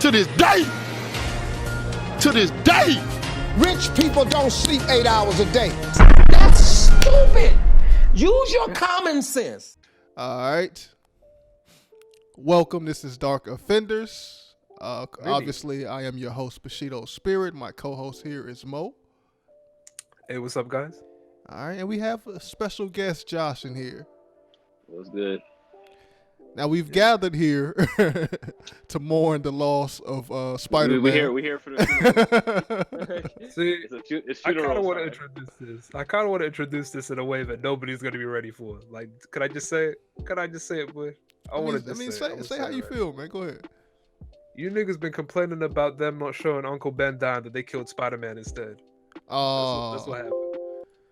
To this day. To this day. Rich people don't sleep 8 hours a day. That's stupid. Use your common sense. All right. Welcome. This is Dark Offenders. Obviously, I am your host, Bushido Spirit. My co-host here is Mo. Hey, what's up, guys? All right, and we have a special guest, Josh, in here. What's good? Now, we've gathered here to mourn the loss of Spiderman. We're here for the See, it's I kind funeral of want to time. introduce this. I kind of want to introduce this in a way that nobody's going to be ready for. Like, could I just say it? Could I just say it, boy? I want to just say it. Say how you feel, man. Go ahead. You niggas been complaining about them not showing Uncle Ben dying, that they killed Spider-Man instead. That's what happened.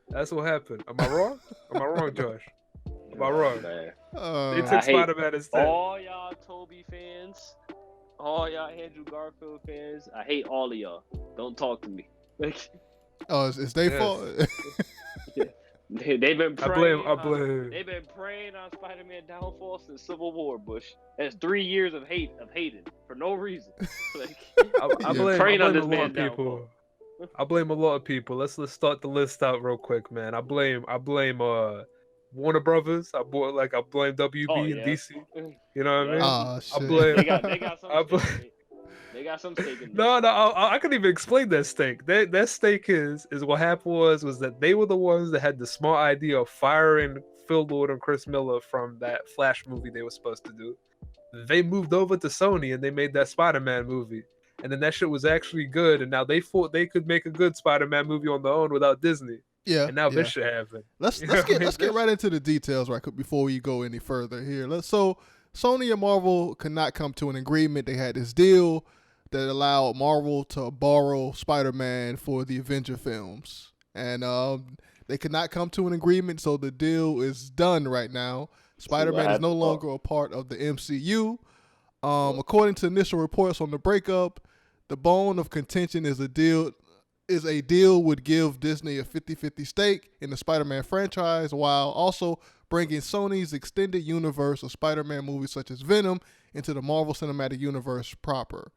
That's what happened. Am I wrong? Am I wrong, Josh? Am I wrong? Man. They took Spider-Man instead. All y'all Toby fans, all y'all Andrew Garfield fans, I hate all of y'all. Don't talk to me. It's their fault. They've been praying. I blame. They've been praying on Spider-Man downfall since Civil War, Bush. That's 3 years of hating for no reason. I blame praying on a this lot man's of people. I blame a lot of people. Let's start the list out real quick, man. I blame Warner Brothers. I blame WB and DC. You know what I mean? Oh, shit. I blame. They got some stake in this. No, I couldn't even explain that stake. That stake is what happened was that they were the ones that had the smart idea of firing Phil Lord and Chris Miller from that Flash movie they were supposed to do. They moved over to Sony and they made that Spider-Man movie. And then that shit was actually good, and now they thought they could make a good Spider-Man movie on their own without Disney. Yeah. And now this shit happened. Let's get right into the details right quick before we go any further here. So Sony and Marvel could not come to an agreement. They had this deal that allowed Marvel to borrow Spider-Man for the Avenger films. And they could not come to an agreement, so the deal is done right now. Spider-Man is no longer a part of the MCU. According to initial reports on the breakup, the bone of contention is a deal would give Disney a 50-50 stake in the Spider-Man franchise while also bringing Sony's extended universe of Spider-Man movies such as Venom into the Marvel Cinematic Universe proper.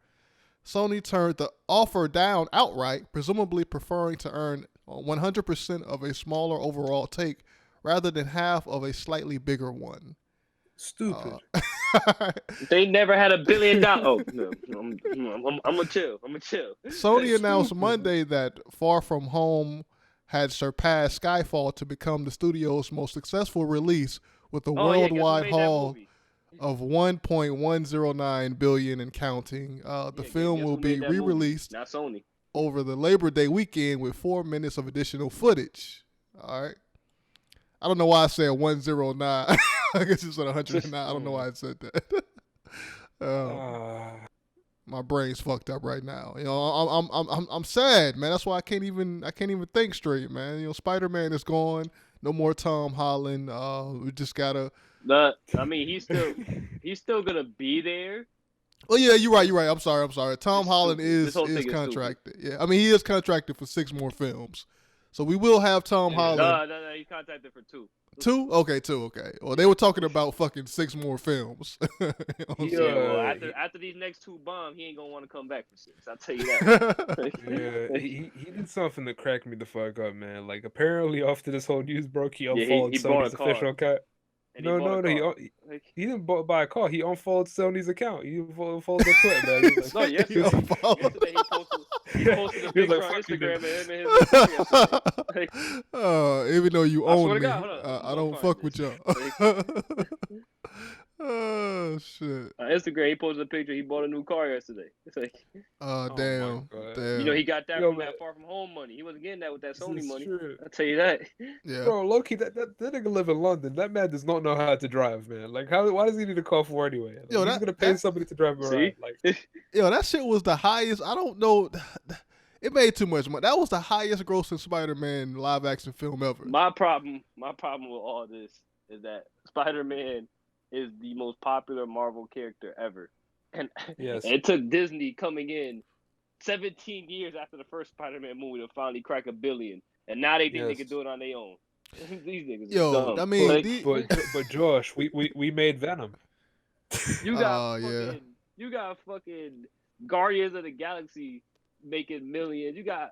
Sony turned the offer down outright, presumably preferring to earn 100% of a smaller overall take rather than half of a slightly bigger one. Stupid. They never had $1 billion. Oh, no, I'm gonna chill. Sony announced Monday that Far From Home had surpassed Skyfall to become the studio's most successful release with a worldwide haul of $1.109 billion and counting. The film will be re-released over the Labor Day weekend with 4 minutes of additional footage. All right. I don't know why I said 109. I guess it's 109. I don't know why I said that. My brain's fucked up right now. You know, I'm sad, man. That's why I can't even think straight, man. You know, Spider-Man is gone. No more Tom Holland. We just gotta. I mean, he's still gonna be there. Oh yeah, you're right. I'm sorry. Tom Holland is contracted. Yeah, I mean he is contracted for 6 more films. So we will have Tom Holland. No, he's contracted for 2. 2? Okay, 2. Okay. Well, they were talking about fucking 6 more films. After these next 2 bomb, he ain't gonna want to come back for 6. I'll tell you that. Yeah, he did something that cracked me the fuck up, man. Like apparently after this whole news broke, he unfollowed Sony's official account. No, he didn't buy a car. He unfollowed Sony's account. He unfollowed their Twitter, man. He was like, Yesterday he posted a picture on Instagram of him and his yesterday. Even though you own me, I don't fuck with y'all. Oh shit! On Instagram, he posted a picture. He bought a new car yesterday. It's like, damn. You know, he got that from that Far From Home money. He wasn't getting that with that Sony money. True. I'll tell you that. Yeah, bro, low-key, that nigga live in London. That man does not know how to drive, man. Like, why does he need a car for anyway? Like, he's gonna pay somebody to drive him around. Like, that shit was the highest. I don't know. It made too much money. That was the highest grossing Spider-Man live action film ever. My problem with all this is that Spider-Man is the most popular Marvel character ever. And it took Disney coming in 17 years after the first Spider-Man movie to finally crack $1 billion. And now they think they can do it on their own. These niggas are dumb. I mean, but Josh, we made Venom. You got fucking Guardians of the Galaxy making millions. You got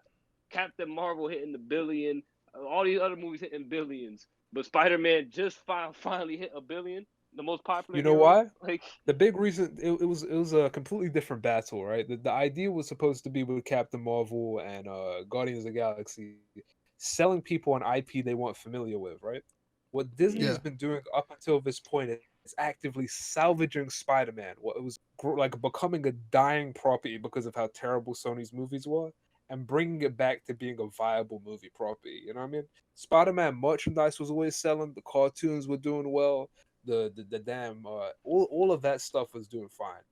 Captain Marvel hitting the billion. All these other movies hitting billions. But Spider-Man just finally hit $1 billion. The most popular. You know hero. why? Like the big reason it was a completely different battle, right? The idea was supposed to be with Captain Marvel and Guardians of the Galaxy selling people an IP they weren't familiar with, right? What Disney has been doing up until this point is actively salvaging Spider-Man. What it was like becoming a dying property because of how terrible Sony's movies were, and bringing it back to being a viable movie property. You know what I mean? Spider-Man merchandise was always selling. The cartoons were doing well. The damn all of that stuff was doing fine.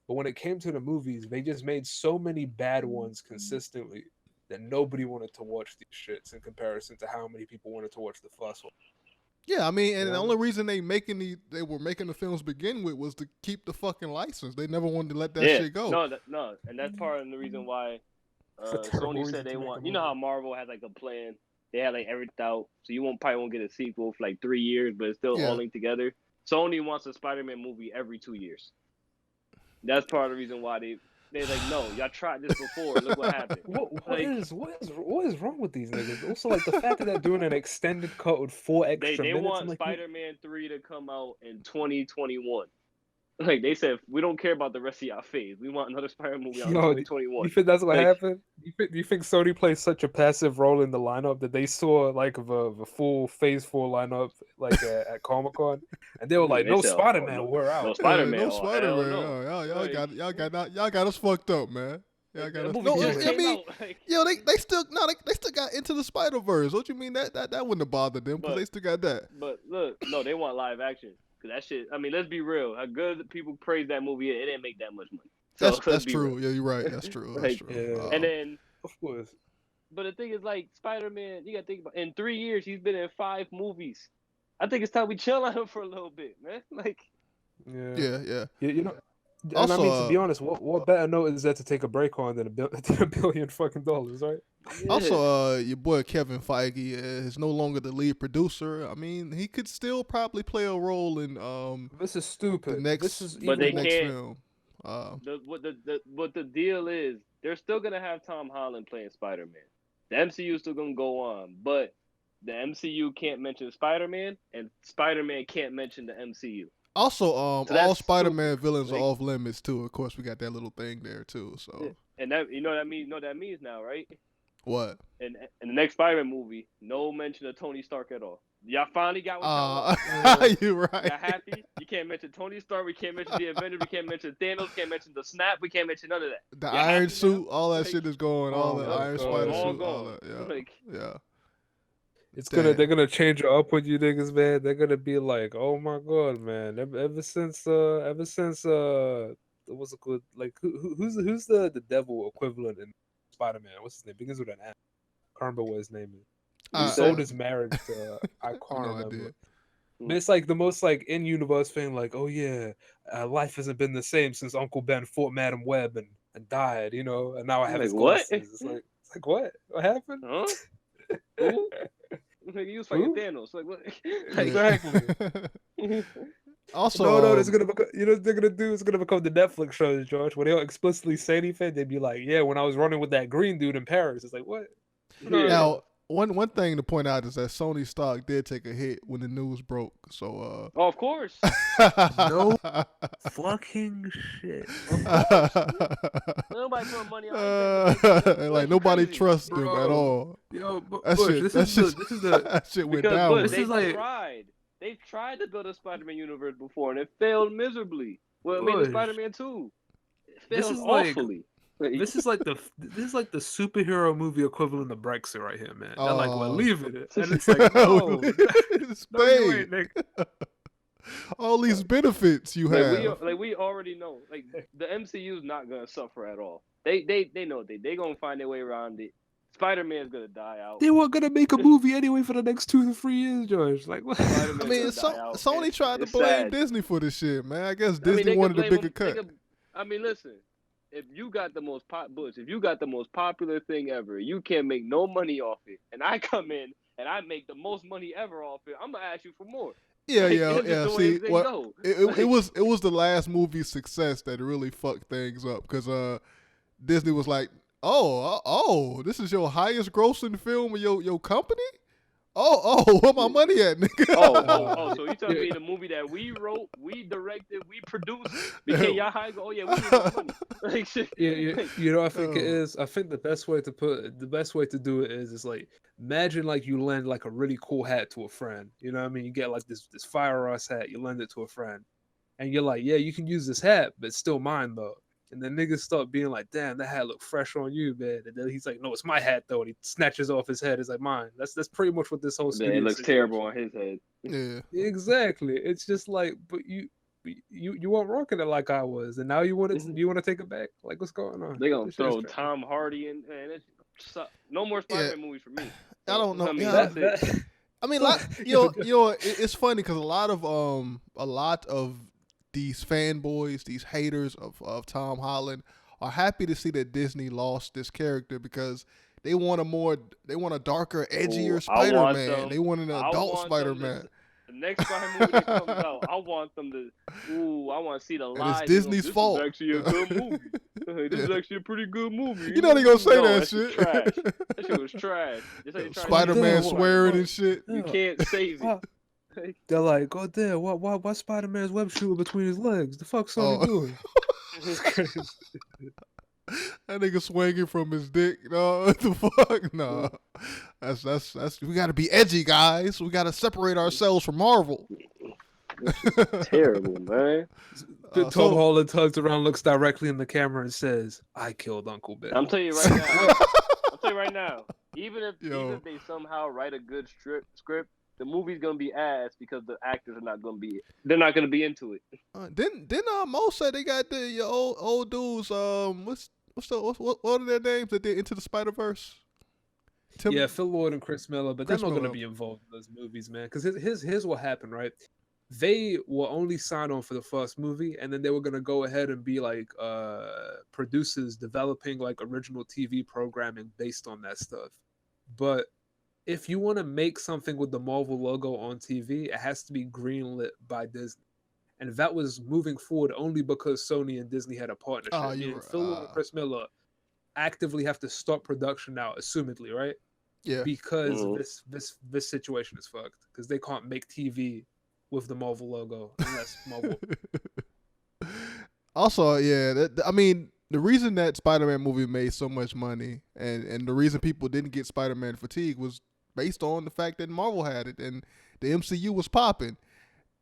But when it came to the movies, they just made so many bad ones consistently that nobody wanted to watch these shits in comparison to how many people wanted to watch the first one. Yeah, I mean, and the only reason they were making the films to begin with was to keep the fucking license. They never wanted to let that shit go. No, and that's part of the reason why Sony said they want. You know how Marvel has like a plan. They had like everything out, so you probably won't get a sequel for like 3 years, but it's still all linked together. Sony wants a Spider-Man movie every 2 years. That's part of the reason why they're like, no, y'all tried this before. Look what happened. What is wrong with these niggas? Also, like the fact that they're doing an extended cut with 4 extra they minutes. want Spider-Man 3 to come out in 2021. Like they said, we don't care about the rest of y'all phase. We want another Spider-Man movie out in 2021. You think that's what happened? Do you think Sony plays such a passive role in the lineup that they saw like the full Phase 4 lineup like at Comic-Con, and they were like, "No Spider-Man, we're out. No Spider-Man, no Spider-Man. No. Y'all got us fucked up, man. Y'all got us. No, I mean, they still got Into the Spider-Verse. What you mean that wouldn't have bothered them because they still got that. But look, no, they want live action. That shit. I mean, let's be real. How good people praise that movie, it didn't make that much money. So that's true. Yeah, you're right. That's true. That's true. Yeah. And then, of course. But the thing is, like Spider-Man, you gotta think about. In 3 years, he's been in 5 movies. I think it's time we chill on him for a little bit, man. Like, yeah. You know. Also, I mean, to be honest, what better note is there to take a break on than $1 billion fucking dollars, right? Yeah. Also, your boy Kevin Feige is no longer the lead producer. I mean, he could still probably play a role in This is stupid. Next film. What the deal is, they're still gonna have Tom Holland playing Spider-Man. The MCU is still gonna go on, but the MCU can't mention Spider-Man, and Spider-Man can't mention the MCU. Also, all Spider-Man villains are off limits too. Of course, we got that little thing there too. So, and that you know what I mean. You know what that means now, right? What? In the next Spider-Man movie, no mention of Tony Stark at all. Y'all finally got what y'all want. You're right. Y'all happy? You can't mention Tony Stark. We can't mention the Avengers. We can't mention Thanos. We can't mention the Snap. We can't mention none of that. The Iron Suit, all that shit is going. All the Iron Spider suit, all that. Yeah. They're gonna change it up with you niggas, man. They're gonna be like, oh my god, man. Ever since what's it called? Like who's the devil equivalent in Spider-Man? What's his name? Begins with an M. I can't remember what his name is. He sold his marriage to I can't remember. But it's like the most like in universe thing, like, oh yeah, life hasn't been the same since Uncle Ben fought Madam Web and died, you know, and now I have his glasses. It's like what? What happened? Huh? Like he was fighting Thanos. Like what? Exactly. Also, no, it's gonna become. You know what they're gonna do? It's gonna become the Netflix shows, George. When they don't explicitly say anything, they'd be like, "Yeah, when I was running with that green dude in Paris." It's like what? Now, one thing to point out is that Sony stock did take a hit when the news broke. So, oh, of course. No fucking shit. Nobody put money on like nobody trusts them at all. Yo, but that Bush, that shit went down. Bush, They've tried to go to Spider-Man universe before and it failed miserably. Well, I mean, the Spider-Man 2. It failed awfully. This is like the superhero movie equivalent of Brexit right here, man. They're like, we're leaving it, and it's like, no, you ain't, nigga. All these benefits you have. We already know. Like the MCU is not gonna suffer at all. They know they gonna find their way around it. Spider-Man's gonna die out. They weren't gonna make a movie anyway for the next 2 to 3 years, George. Like, what? I mean, Sony tried to blame Disney for this shit, man. I guess Disney wanted a bigger cut. I mean, listen. If you got the most popular thing ever, you can't make no money off it, and I come in and I make the most money ever off it, I'm gonna ask you for more. Yeah, Like, yeah, it's just yeah. the way See, they what go. it was the last movie's success that really fucked things up because Disney was like, oh, this is your highest grossing film of your company. Oh, where my money at, nigga? So you telling me the movie that we wrote, we directed, we produced became y'all high? Oh yeah, we need more money. Like shit. You know, I think it is. I think the best way to do it is like imagine like you lend like a really cool hat to a friend. You know what I mean? You get like this Fire Us hat, you lend it to a friend, and you're like, yeah, you can use this hat, but it's still mine though. And then niggas start being like, damn, that hat look fresh on you, man. And then he's like, no, it's my hat though. And he snatches off his head. It's like mine. That's pretty much what this whole Then it looks situation terrible on his head. Yeah, Exactly. It's just like, but you weren't rocking it like I was, and now you want to take it back? Like, what's going on? They gonna This shit is throw trash. Tom Hardy in, and it's no more Spider-Man movies for me. I don't know. I mean, Yeah. that's it. I mean, it's funny because a lot of these fanboys, these haters of Tom Holland, are happy to see that Disney lost this character because they want a darker, edgier Spider-Man. They want an adult Spider-Man. The next Spider-Man movie that comes out, I want them to. I want to see the lies. It's Disney's fault. This is actually a good movie. This is actually a pretty good movie. You know they gonna say that shit. shit. Trash. That shit was trash. Spider-Man swearing and shit. You can't save it. They're like, God damn, why Spider-Man's web shooter between his legs? The fuck Sony doing? It's crazy. That nigga swinging from his dick. No, what the fuck? No, that's. We gotta be edgy, guys. We gotta separate ourselves from Marvel. Terrible, man. Tom Holland tugs around, looks directly in the camera, and says, "I killed Uncle Ben." I'm telling you right now. Even if they somehow write a good script, the movie's gonna be ass because the actors are not gonna be. They're not gonna be into it. Didn't Mo say they got your old dudes? What are their names that did Into the Spider-Verse? Yeah, Phil Lord and Chris Miller, but they're not going to be involved in those movies, man. Because here's what happened, right? They were only signed on for the first movie, and then they were going to go ahead and be like producers developing like original TV programming based on that stuff. But if you want to make something with the Marvel logo on TV, it has to be greenlit by Disney. And that was moving forward only because Sony and Disney had a partnership. Phil Lord and Chris Miller actively have to stop production now, assumedly, right? Yeah. Because this situation is fucked. Because they can't make TV with the Marvel logo unless Marvel. Also, yeah, I mean, the reason that Spider-Man movie made so much money and the reason people didn't get Spider-Man fatigue was based on the fact that Marvel had it and the MCU was popping.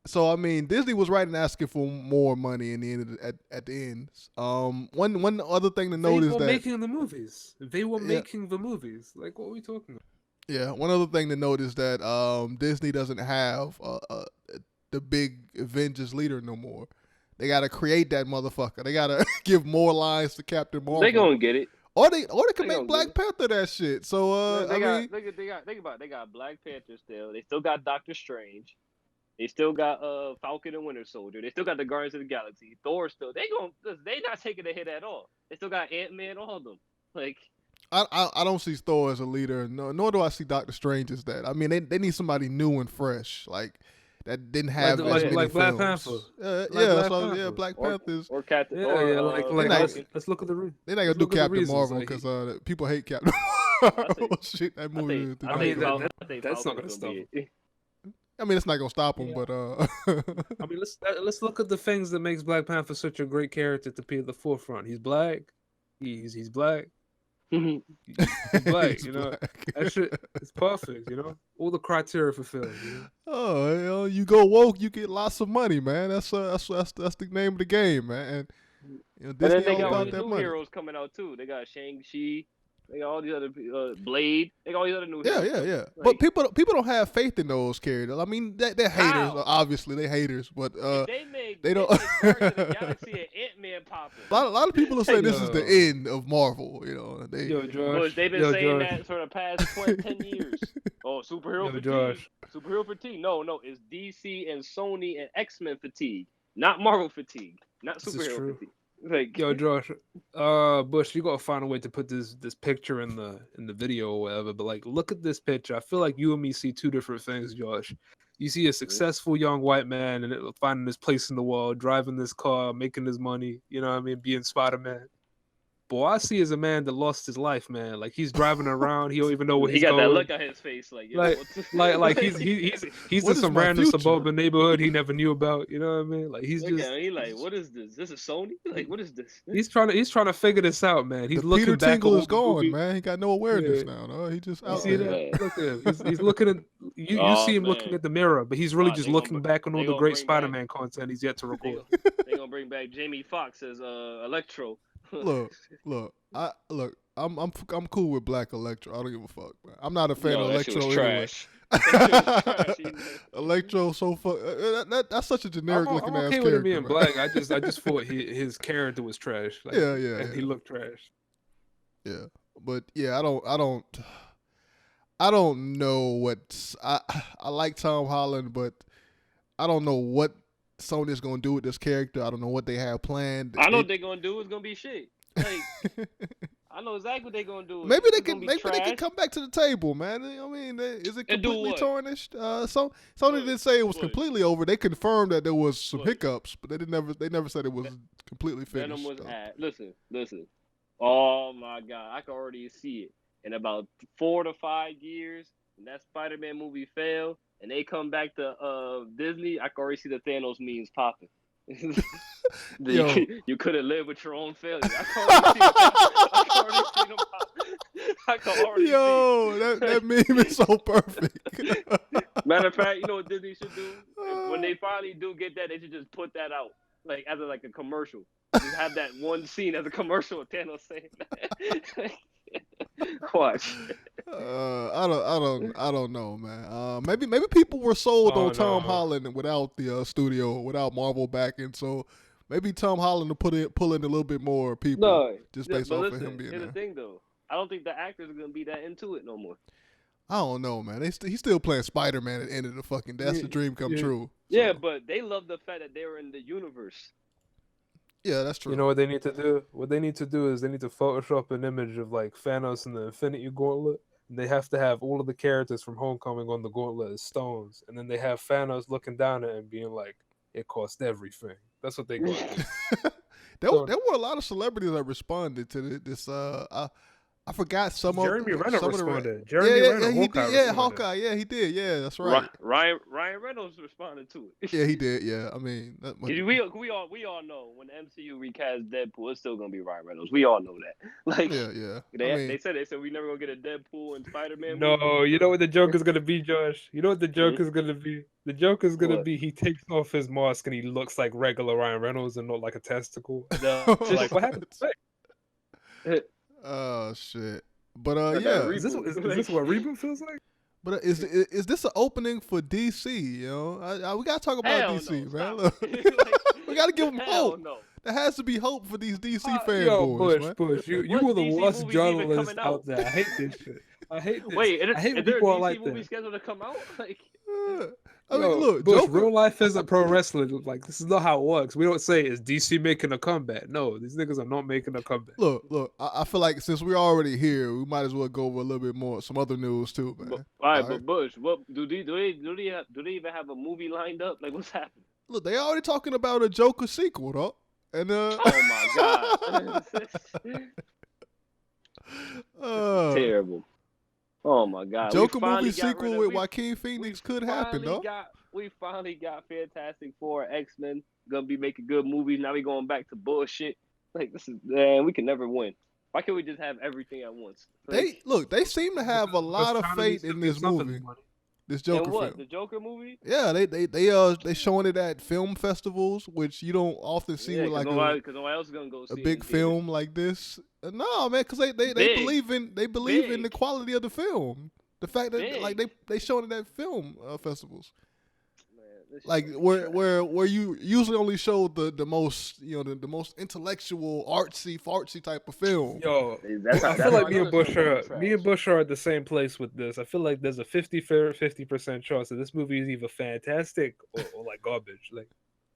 So I mean, Disney was right in asking for more money in the end at the end. One other thing to note is that they were making the movies. They were making the movies. Like, what are we talking about? Yeah, one other thing to note is that Disney doesn't have the big Avengers leader no more. They gotta create that motherfucker. They gotta give more lines to Captain Marvel. They gonna get it. Or they can make Black Panther that shit. So think about it. They got Black Panther still. They still got Doctor Strange. They still got Falcon and Winter Soldier. They still got the Guardians of the Galaxy. Thor still. They not taking a hit at all. They still got Ant-Man, all of them. Like, I don't see Thor as a leader. Nor do I see Doctor Strange as that. I mean, they need somebody new and fresh, like that didn't have as many Black films. Panther. Black Panthers. Or Captain. Let's look at the. They're not gonna do Captain Marvel because people hate Captain Marvel. Shit, that movie. That's not gonna stop. I mean, it's not gonna stop him, but I mean, let's look at the things that makes Black Panther such a great character to be at the forefront. He's black. He's black. He's black. You know, that shit is perfect. You know, all the criteria fulfilled. You know? Oh, you go woke, you get lots of money, man. That's the name of the game, man. And Disney and then they got all these new heroes coming out too. They got Shang-Chi. They got all these other Blade. They got all these other new heroes. Yeah. Like, but people don't have faith in those characters. I mean, they're haters. Obviously, they're haters. But they don't. Guardians of the Galaxy and Ant-Man popping. A lot of people are saying this is the end of Marvel. You know, they've been saying that for the past 10 years. Oh, superhero fatigue. Superhero fatigue. No, it's DC and Sony and X-Men fatigue, not Marvel fatigue, not superhero fatigue. Like, yo, Josh, Bush, you gotta find a way to put this picture in the video or whatever. But like, look at this picture. I feel like you and me see two different things, Josh. You see a successful young white man and finding his place in the world, driving this car, making his money. You know what I mean? Being Spider-Man. But what I see is a man that lost his life, man. Like he's driving around, he don't even know where he's going. He got that look on his face, like he's in some random suburban neighborhood he never knew about. You know what I mean? Like he's just he like, what is this? This is Sony? Like what is this? He's trying to figure this out, man. He's looking Peter back. Tingle is gone, man. He got no awareness now. No, he just out see there. That? Look at him. He's looking at you. You see him looking at the mirror, but he's really just looking back on all the great Spider-Man content he's yet to record. They gonna bring back Jamie Foxx as Electro. I'm cool with Black Electro. I don't give a fuck, man. I'm not a fan of Electro anyway. Electro so fuck. That's such a generic looking ass character. With him being black. I just thought his character was trash. Like, and he looked trash. Yeah, but yeah, I don't know what I like Tom Holland, but I don't know what Sony's gonna do with this character. I don't know what they have planned. I know what they're gonna do. It's gonna be shit. Like, I know exactly what they're gonna do. Maybe they can come back to the table, man. I mean, is it completely tarnished? Sony didn't say it was completely over. They confirmed that there was some hiccups, but they never said it was completely finished. Venom was listen. Oh my God, I can already see it. In about 4 to 5 years, when that Spider-Man movie failed, and they come back to Disney, I can already see the Thanos memes popping. You couldn't live with your own failure. I can already see that meme is so perfect. Matter of fact, you know what Disney should do? When they finally do get that, they should just put that out like as a commercial. Just have that one scene as a commercial with Thanos saying that. Watch. I don't know, man. Maybe people were sold on Tom Holland without the studio, without Marvel backing. So maybe Tom Holland will pull in a little bit more people just based off of him being there. Here's the thing, though. I don't think the actors are gonna be that into it no more. I don't know, man. He's still playing Spider-Man at the end of the fucking. That's the dream come true. So. Yeah, but they love the fact that they were in the universe. Yeah, that's true. You know what they need to do? What they need to do is they need to Photoshop an image of like Thanos in the Infinity Gauntlet. And they have to have all of the characters from Homecoming on the gauntlet as stones. And then they have Thanos looking down at it and being like, it cost everything. That's what they got to do. There were a lot of celebrities that responded to this. I forgot some of Jeremy Renner responded. Hawkeye. Yeah, he did. Yeah, that's right. Ryan Reynolds responded to it. Yeah, he did. Yeah, I mean, we all know when the MCU recast Deadpool, it's still gonna be Ryan Reynolds. We all know that. Like, yeah. They said we never gonna get a Deadpool and Spider-Man. No, you know what the joke is gonna be, Josh. You know what the joke is gonna be. The joke is gonna be he takes off his mask and he looks like regular Ryan Reynolds and not like a testicle. Like, what happened to Oh shit! But yeah, is this what reboot feels like? But is this an opening for DC? You know, we gotta talk about DC, man. We gotta give them hope. No. There has to be hope for these DC fanboys. Bush, you were the worst journalist out there. I hate this shit. I hate this. Wait, I hate is there a DC like movie scheduled to come out? Like, I mean, look, Bush, real life isn't pro wrestling. Like, this is not how it works. We don't say is DC making a comeback. No, these niggas are not making a comeback. Look. I feel like since we're already here, we might as well go over a little bit more, some other news too, man. All right, but Bush, what do they even have a movie lined up? Like, what's happening? Look, they already talking about a Joker sequel, though. And oh my god, terrible. Oh my god, Joker movie sequel with Joaquin Phoenix could happen, though. We finally got Fantastic Four, X-Men gonna be making good movies. Now we going back to bullshit. Like, this is, man, we can never win. Why can't we just have everything at once? Like, they seem to have a lot of faith in this movie. This Joker film. The Joker movie? Yeah, they showing it at film festivals, which you don't often see with like nobody else is gonna go see a big film like this. No, man, because they believe in the quality of the film. The fact that like they showing it at film festivals. Like where you usually only show the most the most intellectual artsy type of film. Yo, I feel like me and Bush are at the same place with this. I feel like there's a 50% chance that this movie is either fantastic or like garbage. Like,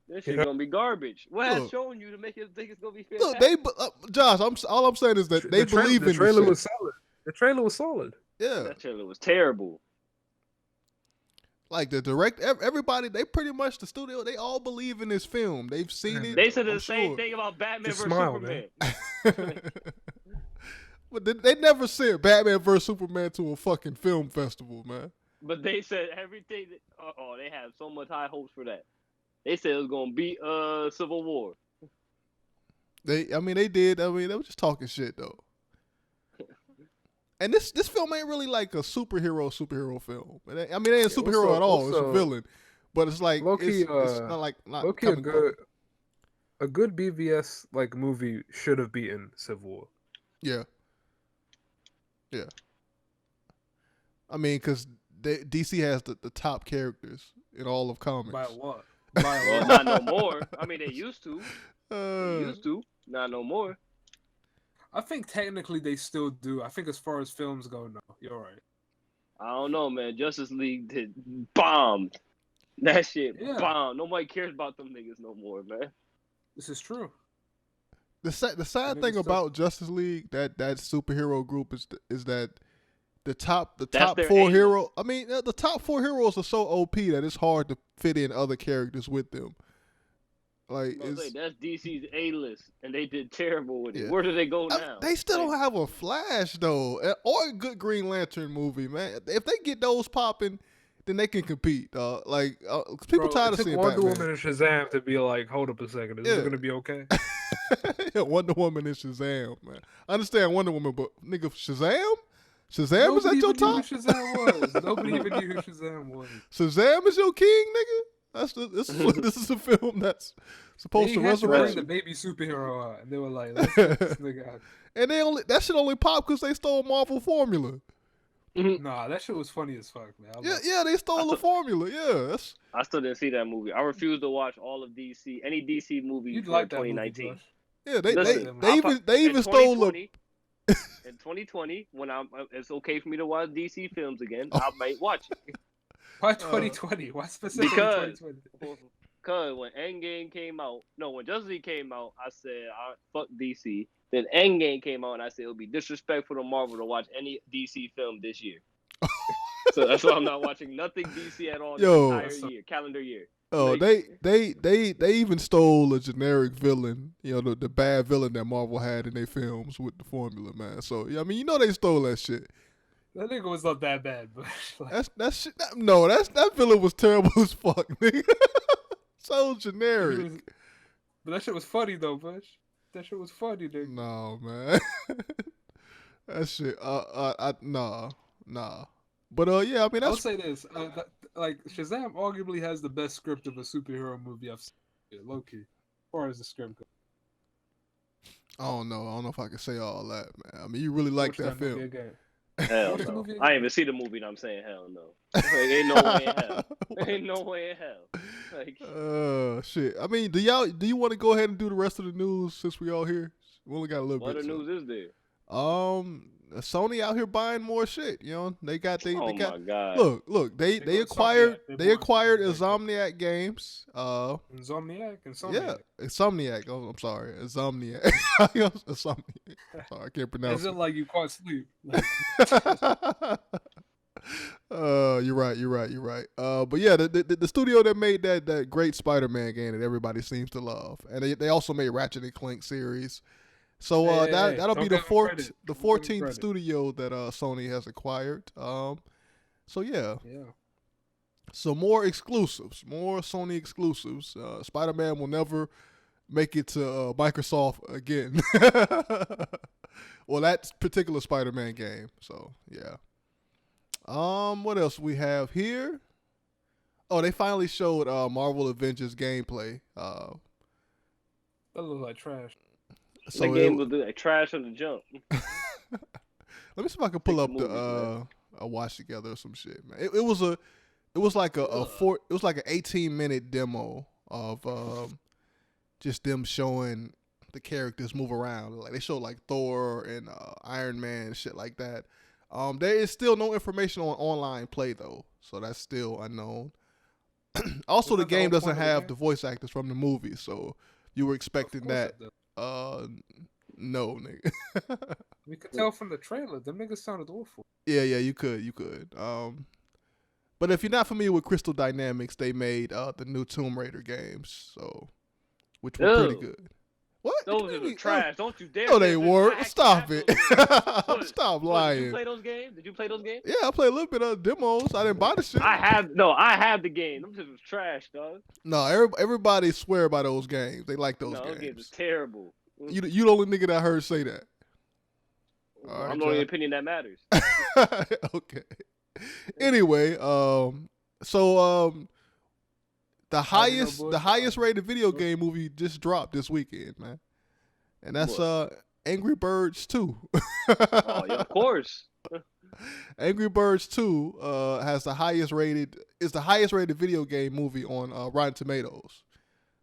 this shit's gonna be garbage. What has shown you to make you think it's gonna be fantastic? Look, Josh, all I'm saying is that they believe in the trailer was solid. The trailer was solid. Yeah, that trailer was terrible. Like the direct, everybody, they pretty much, the studio, they all believe in this film. They've seen it. They said the I'm same sure. thing about Batman Just vs smile, Superman. But they never sent Batman vs Superman to a fucking film festival, man. But they said everything. They have so much high hopes for that. They said it was gonna beat Civil War. They did. I mean, they were just talking shit though. And this film ain't really like a superhero film. I mean, it ain't a superhero at all. It's a villain. But it's like low-key, it's not like not low-key a good BVS like movie should have beaten Civil War. Yeah. I mean, because DC has the top characters in all of comics. By what? Well, not no more. I mean, they used to. Not no more. I think technically they still do. I think as far as films go, no. You're right. I don't know, man. Justice League did bombed. That shit bombed. Nobody cares about them niggas no more, man. This is true. The sad thing about Justice League, that superhero group is that the top four heroes. I mean, the top four heroes are so OP that it's hard to fit in other characters with them. Like that's DC's A-list, and they did terrible with it. Yeah. Where do they go now? They still don't have a Flash though, or a good Green Lantern movie, man. If they get those popping, then they can compete. People tired of seeing Wonder Batman. Woman and Shazam to be like, hold up a second, is this gonna be okay? Yeah, Wonder Woman and Shazam, man. I understand Wonder Woman, but nigga, Shazam is at your top. Nobody even knew who Shazam was. Shazam is your king, nigga. This is a film that's supposed to resurrect the baby superhero out, and they were like, let's get this nigga out. And that shit only popped because they stole Marvel formula. Nah, that shit was funny as fuck, man. Yeah, they stole the formula. Yeah, I still didn't see that movie. I refuse to watch all of DC, any DC movie You'd for like 2019. Movie, yeah, they even stole in 2020, when it's okay for me to watch DC films again, I might watch it. Why 2020? Why specifically 2020? Because when when Justice League came out, I said, fuck DC. Then Endgame came out, and I said it would be disrespectful to Marvel to watch any DC film this year. So that's why I'm not watching nothing DC at all this entire calendar year. Oh, they even stole a generic villain, the bad villain that Marvel had in their films with the formula, man. So I mean, they stole that shit. That nigga was not that bad, but that villain was terrible as fuck, nigga. So generic. But that shit was funny though, Bush. That shit was funny, nigga. No, man. That shit. Nah. But yeah, I mean, I'll say this. Shazam arguably has the best script of a superhero movie I've seen, low key, as far as the script goes. I don't know if I can say all that, man. I mean, you really like that film. Hell no. I ain't even see the movie and I'm saying hell no. Like, ain't no way in hell. Ain't no way in hell. Like, shit. I mean, do you want to go ahead and do the rest of the news since we all here? We only got a little bit. What news is there? Sony out here buying more shit. They got. My God. Look. They acquired Insomniac Games. Insomniac. Yeah, Insomniac. Oh, I'm sorry, Insomniac. Insomniac. Sorry, I can't pronounce. Is it like you can't sleep? You're right. But yeah, the studio that made that great Spider-Man game that everybody seems to love, and they also made Ratchet and Clank series. So that'll be the 14th studio that Sony has acquired. So yeah. So more Sony exclusives. Spider-Man will never make it to Microsoft again. Well, that particular Spider-Man game. So yeah. What else we have here? Oh, they finally showed Marvel Avengers gameplay. That looks like trash. So the game will do like trash on the jump. Let me see if I can pull up a watch together or some shit, man. It was like an 18-minute demo of just them showing the characters move around. Like they showed like Thor and Iron Man and shit like that. There is still no information on online play though, so that's still unknown. Also, the game doesn't have the voice actors from the movie, so you were expecting that. No, nigga. We could tell from the trailer. Them niggas sounded awful. Yeah, you could. But if you're not familiar with Crystal Dynamics, they made the new Tomb Raider games, so which were pretty good. What? Those are trash. Don't you dare. No, they weren't. Stop it. Stop lying. Did you play those games? Yeah, I played a little bit of demos. I didn't buy the shit. I have the game. Them shit was trash, dog. No, everybody swear by those games. They like those games. Those games are terrible. You the only nigga that I heard say that. All right, I'm the only opinion that matters. Okay. Anyway, the highest rated video game movie just dropped this weekend, man. And that's Angry Birds 2. Oh, yeah, of course. Angry Birds 2 is the highest rated video game movie on Rotten Tomatoes.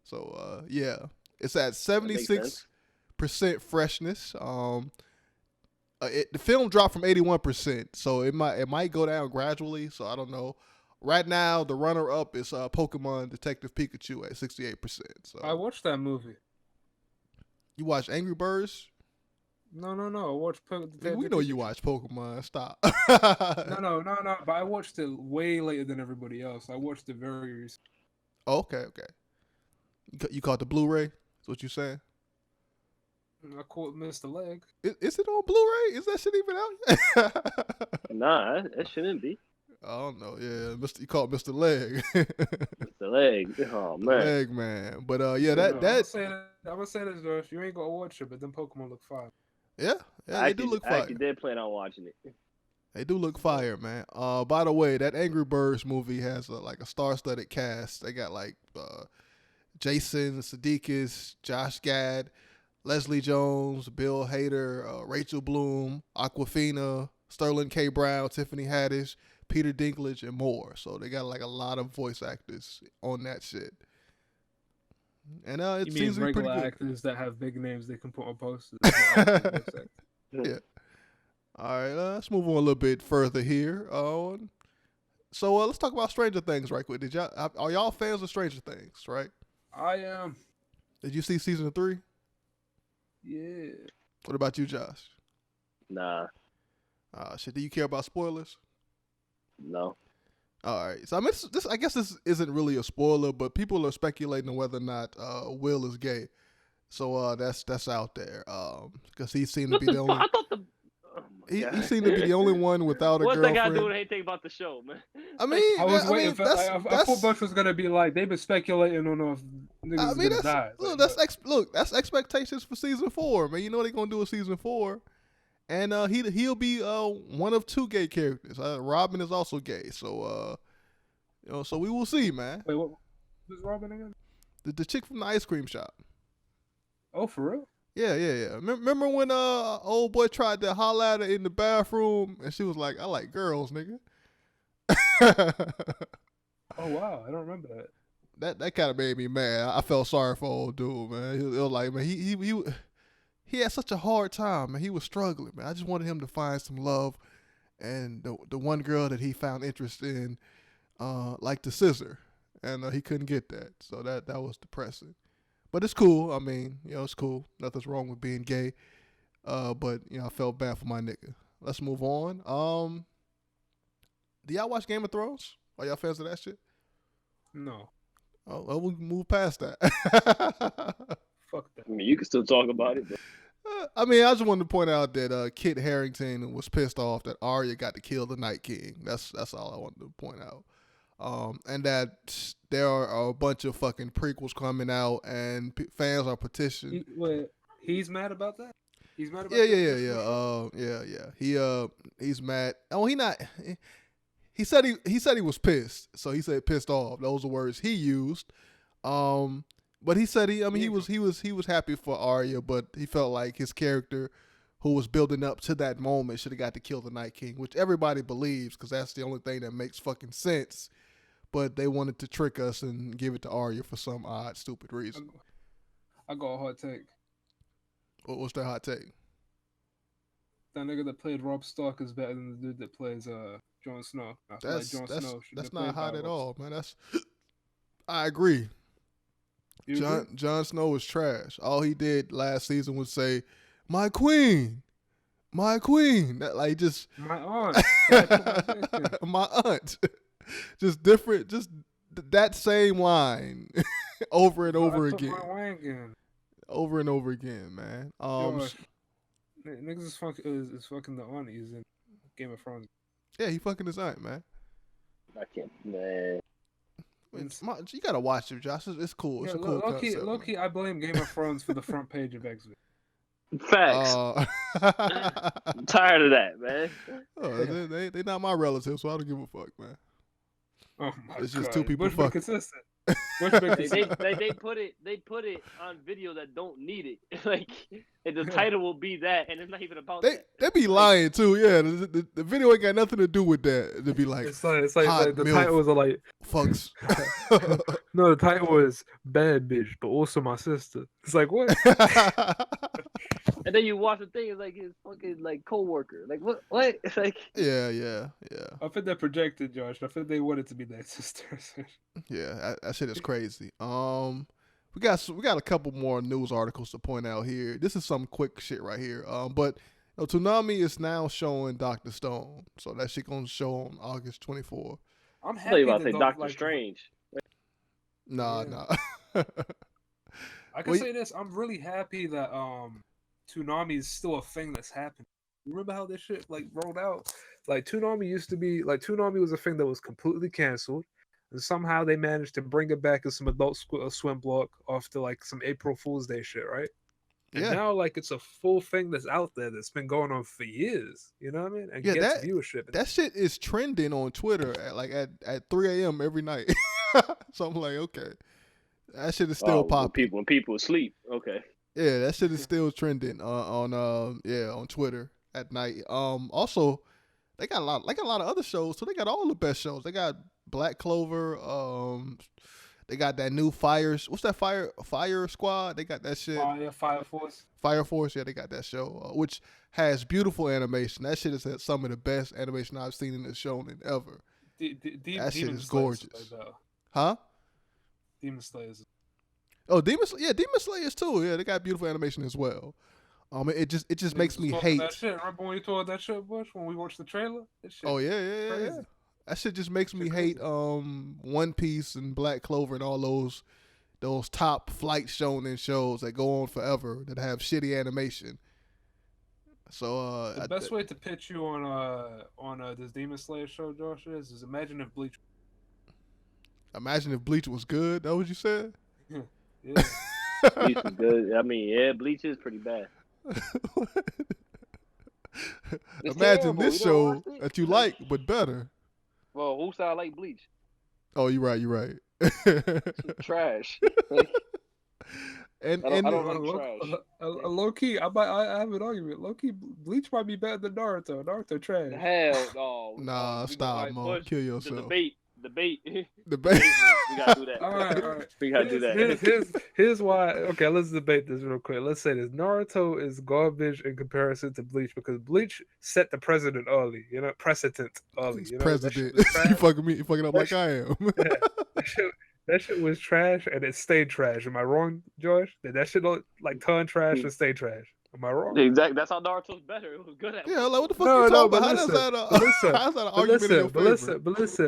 So yeah, it's at 76% freshness. The film dropped from 81%, so it might go down gradually. So I don't know. Right now, the runner-up is Pokemon Detective Pikachu at 68%. So I watched that movie. You watch Angry Birds? No. I watched We know you watch Pokemon. Stop. No. But I watched it way later than everybody else. I watched it very recently. Oh, okay. You caught the Blu-ray? That's what you saying? I caught Mr. Leg. Is it on Blu-ray? Is that shit even out? Nah, it shouldn't be. I don't know. Yeah, you called Mr. Leg. Mr. Leg. Oh man. Leg man. But yeah, I'm gonna say this, Josh. You ain't gonna watch it, but them Pokemon look fire. Yeah, they do look fire. I actually did plan on watching it. They do look fire, man. By the way, that Angry Birds movie has like a star-studded cast. They got like Jason Sudeikis, Josh Gad, Leslie Jones, Bill Hader, Rachel Bloom, Awkwafina, Sterling K. Brown, Tiffany Haddish, Peter Dinklage, and more. So they got like a lot of voice actors on that shit. And it seems to be pretty good. Actors that have big names they can put on posters. Yeah. All right, let's move on a little bit further here. So let's talk about Stranger Things right quick. Are y'all fans of Stranger Things, right? I am. Did you see season 3? Yeah. What about you, Josh? Nah. Do you care about spoilers? No. All right. So I guess this isn't really a spoiler, but people are speculating on whether or not Will is gay. So that's out there. Because he seemed to be the only. I thought he seemed to be the only one without a girlfriend. What's that got to do with anything about the show, man? I mean, I was waiting for. I thought Bush was gonna be like they've been speculating on if niggas gonna die. Look, that's expectations for season 4, man. You know what they're gonna do with season 4, and he'll be one of 2 gay characters. Robin is also gay, so so we will see, man. Wait, what? Who's Robin again? The chick from the ice cream shop. Oh, for real? Yeah. Remember when old boy tried to holler at her in the bathroom, and she was like, "I like girls, nigga." Oh wow, I don't remember that. That kind of made me mad. I felt sorry for old dude, man. It was like, man, he had such a hard time, man. He was struggling, man. I just wanted him to find some love, and the one girl that he found interest in, liked the scissor, and he couldn't get that, so that was depressing. But it's cool. I mean, it's cool. Nothing's wrong with being gay. But I felt bad for my nigga. Let's move on. Do y'all watch Game of Thrones? Are y'all fans of that shit? No. Oh, well, we can move past that. Fuck that. I mean, you can still talk about it. But... I mean, I just wanted to point out that Kit Harington was pissed off that Arya got to kill the Night King. That's all I wanted to point out. And that there are a bunch of fucking prequels coming out, and fans are petitioning. He's mad about that? He's mad about that? Yeah. He's mad. Oh, he not. He said he was pissed. So he said pissed off. Those are words he used. But he said he was happy for Arya, but he felt like his character, who was building up to that moment, should have got to kill the Night King, which everybody believes because that's the only thing that makes fucking sense. But they wanted to trick us and give it to Arya for some odd, stupid reason. I got a hot take. What's that hot take? That nigga that played Robb Stark is better than the dude that plays Jon Snow. That's not hot at all, man. I agree. Jon Snow was trash. All he did last season was say, "My queen, my queen." That like just my aunt, my aunt. just different, just that same line over and over again. Over and over again, man. Niggas is fucking the aunties in Game of Thrones. Yeah, he fucking his aunt, man. I can't, man. You gotta watch it, Josh. It's cool. It's a cool concept. Low key, I blame Game of Thrones for the front page of X-Men. Facts. I'm tired of that, man. They not my relatives, so I don't give a fuck, man. Oh my it's just God. two people Bush been fucking. Consistent. They put it on video that don't need it. Like, and the title will be that, and it's not even about that. They be lying too. Yeah, the video ain't got nothing to do with that. To be like, it's like the titles are like fucks. No, the title was "Bad Bitch," but also my sister. It's like what? And then you watch the thing, it's like his fucking like coworker. Like what? What? It's like yeah. I think they projected, Josh. I think they wanted to be that sister. Yeah, that shit is crazy. We got a couple more news articles to point out here. This is some quick shit right here. But Toonami is now showing Dr. Stone, so that shit gonna show on August 24th. I'm happy about to say Doctor like, Strange. Nah. I can say this. I'm really happy that Toonami is still a thing that's happening. Remember how this shit like rolled out? Like Toonami was a thing that was completely canceled, and somehow they managed to bring it back as some Adult Swim block after like some April Fool's Day shit, right? And now like it's a full thing that's out there that's been going on for years. You know what I mean? And gets viewership. That shit is trending on Twitter at 3 a.m. every night. So I'm like, okay, that shit is still popping. When people sleep, okay. Yeah, that shit is still trending on Twitter at night. Also, they got a lot of other shows. So they got all the best shows. They got Black Clover. They got that new Fires. What's that Fire Squad? They got that shit. Fire Force. Fire Force. Yeah, they got that show, which has beautiful animation. That shit is some of the best animation I've seen in the shonen ever. That shit is gorgeous. Huh? Demon Slayers. Oh, Demon Slayers too. Yeah, they got beautiful animation as well. It just makes me hate. That shit. Remember when you told that shit, Bush? When we watched the trailer? That shit yeah. That shit just makes me hate One Piece and Black Clover and all those top flight shonen shows that go on forever that have shitty animation. So the best way to pitch you on this Demon Slayer show, Josh, is imagine if Bleach. Imagine if Bleach was good. That what you said? Yeah. Bleach is good. I mean, yeah, Bleach is pretty bad. Imagine this show that you like, but better. Well, who said I like Bleach? Oh, you're right. Trash. I don't like trash. Low key, I have an argument. Low key, Bleach might be better than Naruto. Naruto trash. Hell no. Nah, stop, Mo. Kill yourself. Debate. We gotta do that. All right. We gotta do that. Here's why. Okay, let's debate this real quick. Let's say this: Naruto is garbage in comparison to Bleach because Bleach set the precedent early. Precedent early. President. You fucking up like I am. That shit was trash, and it stayed trash. Am I wrong, Josh? That shit like turn trash and stay trash. Am I wrong? Exactly. That's how Naruto's better. It was good at. Yeah, like what the fuck you talking about? How's that an argument in your favor?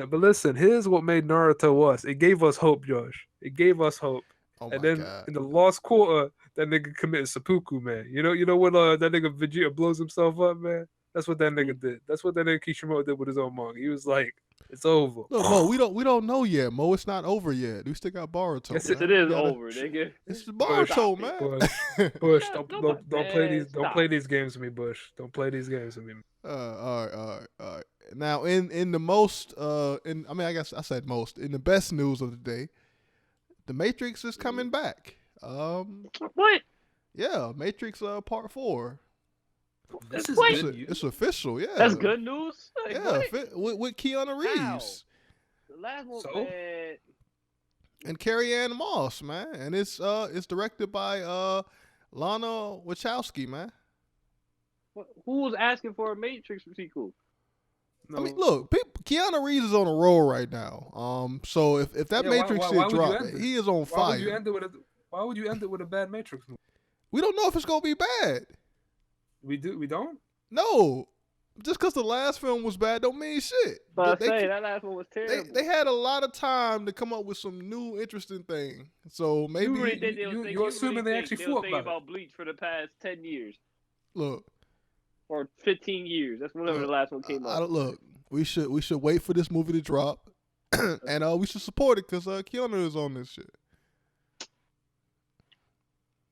But listen. Here's what made Naruto was. It gave us hope, Josh. It gave us hope. Oh and then in the last quarter, that nigga committed seppuku, man. You know when that nigga Vegeta blows himself up, man. That's what that nigga did. That's what that nigga Kishimoto did with his own manga. He was like, "It's over." No, Mo, we don't know yet, Mo. It's not over yet. We still got Boruto. Yes, it is over, nigga. It's Boruto, man. Bush, don't play these. Don't play these games with me, Bush. Don't play these games with me. All right. Now, in the most, I guess I said most. In the best news of the day, The Matrix is coming back. What? Yeah, Matrix Part 4. This is it's official, yeah. That's good news. Like, with Keanu Reeves. The last one, man. And Carrie-Anne Moss, man, and it's directed by Lana Wachowski, man. Who was asking for a Matrix sequel? No. I mean, look, Keanu Reeves is on a roll right now. So if that Matrix shit drop, he is on fire. Why would you end it with a bad Matrix movie? We don't know if it's gonna be bad. We don't? No. just because the last film was bad don't mean shit. But that last one was terrible. They had a lot of time to come up with some new interesting thing. So maybe you assuming they actually thought about Bleach for the past 10 years. Look. Or 15 years. That's whenever the last one came out. Look, we should wait for this movie to drop, and we should support it because Keanu is on this shit.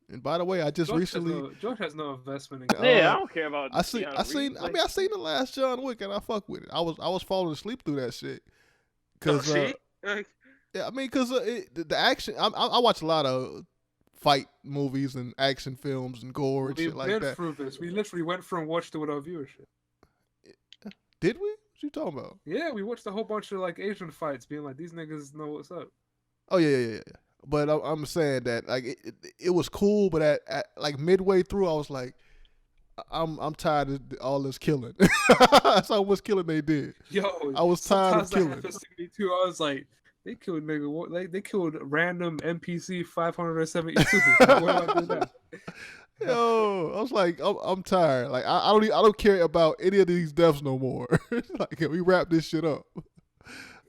And by the way, I just recently George has no investment in. I don't care about. I seen the last John Wick and I fuck with it. I was falling asleep through that shit. Cause yeah, I mean, cause the action. I watch a lot of fight movies and action films and gore and shit like that. Through this. We literally went from watch to with our viewership. Did we? What you talking about? Yeah, we watched a whole bunch of like Asian fights, being like, these niggas know what's up. Oh yeah. But I'm saying that like it was cool, but at like midway through, I was like, I'm tired of all this killing. That's how much killing they did. Yo, I was tired of killing. That happens to me too. I was like, they killed nigga. Like they killed random NPC 572. What do I do now? Yo, I was like, I'm tired. Like I don't care about any of these deaths no more. Like, can we wrap this shit up?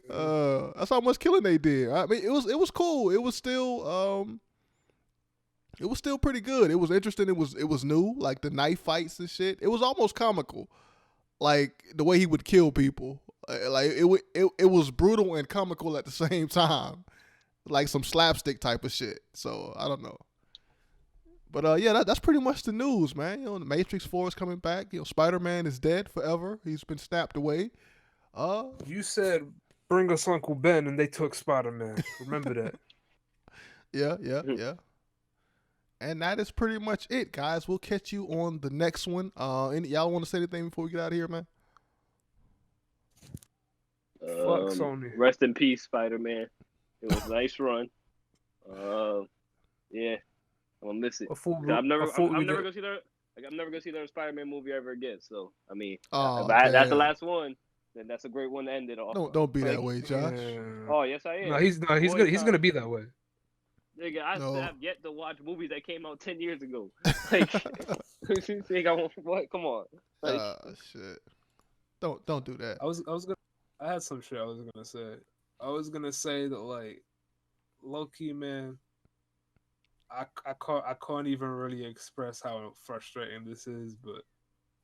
That's how much killing they did. I mean, it was cool. It was still pretty good. It was interesting. It was new, like the knife fights and shit. It was almost comical, like the way he would kill people. Like it was brutal and comical at the same time, like some slapstick type of shit. So I don't know, but yeah, that's pretty much the news, man. You know, the Matrix 4 is coming back. You know, Spider-Man is dead forever. He's been snapped away. You said bring us Uncle Ben, and they took Spider-Man. Remember that? Yeah. And that is pretty much it, guys. We'll catch you on the next one. Y'all want to say anything before we get out of here, man? Fuck Sony. Rest in peace, Spider-Man. It was a nice run. Yeah, I'm gonna miss it. I'm never gonna see another Spider-Man movie ever again. So I mean, that's the last one. Then that's a great one to end it off. Don't be that way, Josh. Yeah. Oh yes, I am. No, he's gonna be that way. Nigga, I have yet to watch movies that came out 10 years ago. Like, you think I want what? Come on. Like, shit. Don't do that. I had some shit I was gonna say. I was gonna say that like, low-key, man. I can't even really express how frustrating this is, but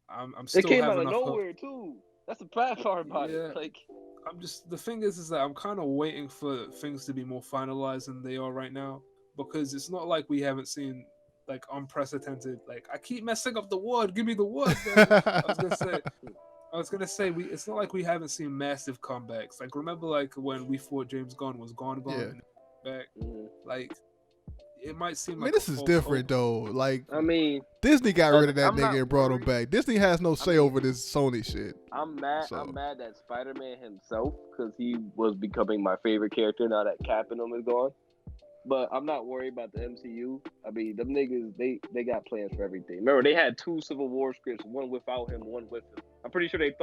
I'm still. It came out of enough nowhere hope. too. That's the bad part about it. Like, the thing is that I'm kind of waiting for things to be more finalized than they are right now, because it's not like we haven't seen like unprecedented. Like, I keep messing up the word. Give me the word. I was gonna say it's not like we haven't seen massive comebacks. Like, remember like when we thought James Gunn was gone and back. Like, it might seem like this is different though. Like, I mean, Disney got rid of that nigga and brought him back. Disney has no say over this Sony shit. I'm mad that Spider-Man himself, because he was becoming my favorite character now that Cap and him is gone. But I'm not worried about the MCU. I mean, them niggas, they got plans for everything. Remember, they had 2 Civil War scripts, one without him, one with him. I'm pretty sure they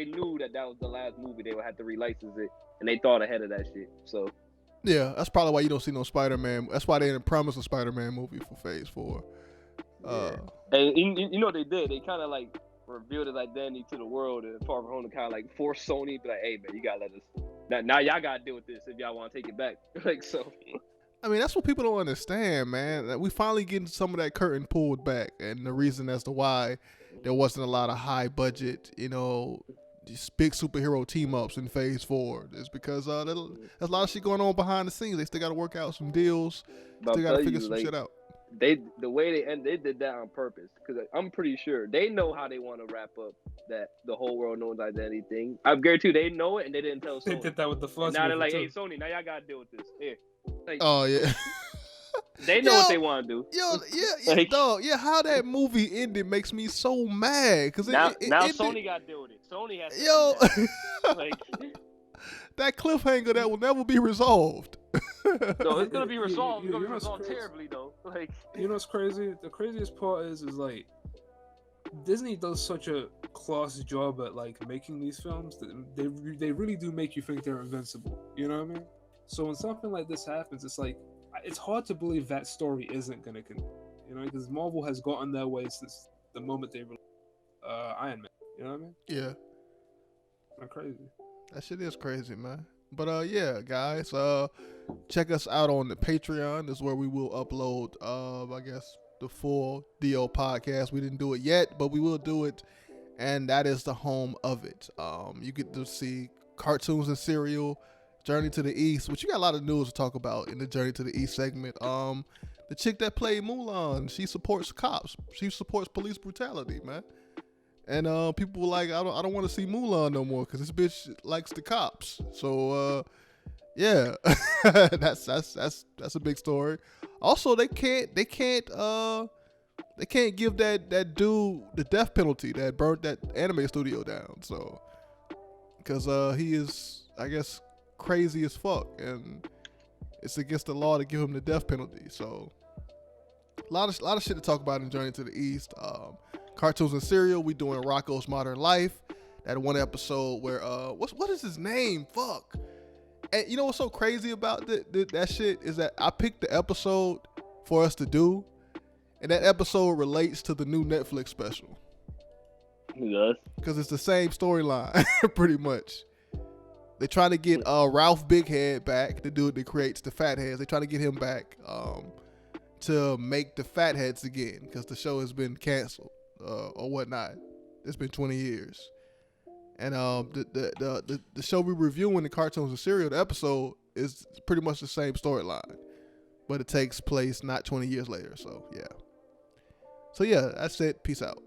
knew that was the last movie. They would have to relicense it, and they thought ahead of that shit. So. Yeah, that's probably why you don't see no Spider-Man. That's why they didn't promise a Spider-Man movie for Phase 4. And you know what they did? They kind of like revealed his identity to the world, and Far From Home to kind of like force Sony to be like, hey man, you gotta let us. Now y'all gotta deal with this if y'all want to take it back. Like, so. I mean, that's what people don't understand, man. We finally getting some of that curtain pulled back, and the reason as to why there wasn't a lot of high budget, these big superhero team ups in Phase 4 is because there's a lot of shit going on behind the scenes. They still got to work out some deals. Still got to figure some shit out. The way they did that on purpose, because I'm pretty sure they know how they want to wrap up that the whole world knows identity thing. I guarantee you they know it, and they didn't tell Sony. They did that with the Fuzz. Now they're like, hey Sony, now y'all gotta deal with this. Here. Like, oh yeah. They know what they want to do. How that movie ended makes me so mad. Cause now ended, Sony got to deal with it. Sony has to like, that cliffhanger that will never be resolved. No, it's gonna be resolved. It's gonna be resolved terribly though. Like, you know what's crazy? The craziest part is like Disney does such a class job at like making these films that they really do make you think they're invincible. You know what I mean? So when something like this happens, it's like it's hard to believe that story isn't gonna continue. Because Marvel has gotten their way since the moment they released Iron Man. You know what I mean? Yeah. Not crazy. That shit is crazy, man. But yeah, guys, check us out on the Patreon. This is where we will upload, I guess, the full DO podcast. We didn't do it yet, but we will do it, and that is the home of it. You get to see cartoons and cereal, Journey to the East, which you got a lot of news to talk about in the Journey to the East segment. The chick that played Mulan, she supports cops. She supports police brutality, man. And people were like, I don't want to see Mulan no more because this bitch likes the cops. So yeah, that's a big story. Also, they can't give that dude the death penalty that burnt that anime studio down. So because he is, I guess, crazy as fuck, and it's against the law to give him the death penalty. So a lot of shit to talk about in Journey to the East. Cartoons and cereal, we doing Rocko's Modern Life. That one episode where what is his name? Fuck. And you know what's so crazy about that shit is that I picked the episode for us to do, and that episode relates to the new Netflix special. It does. Because it's the same storyline, pretty much. They trying to get Ralph Bighead back, the dude that creates the Fatheads. They trying to get him back to make the Fatheads again because the show has been canceled. Or whatnot. It's been 20 years, and the show we reviewing, the cartoons and cereal, the episode is pretty much the same storyline, but it takes place not 20 years later. So yeah, that's it. Peace out.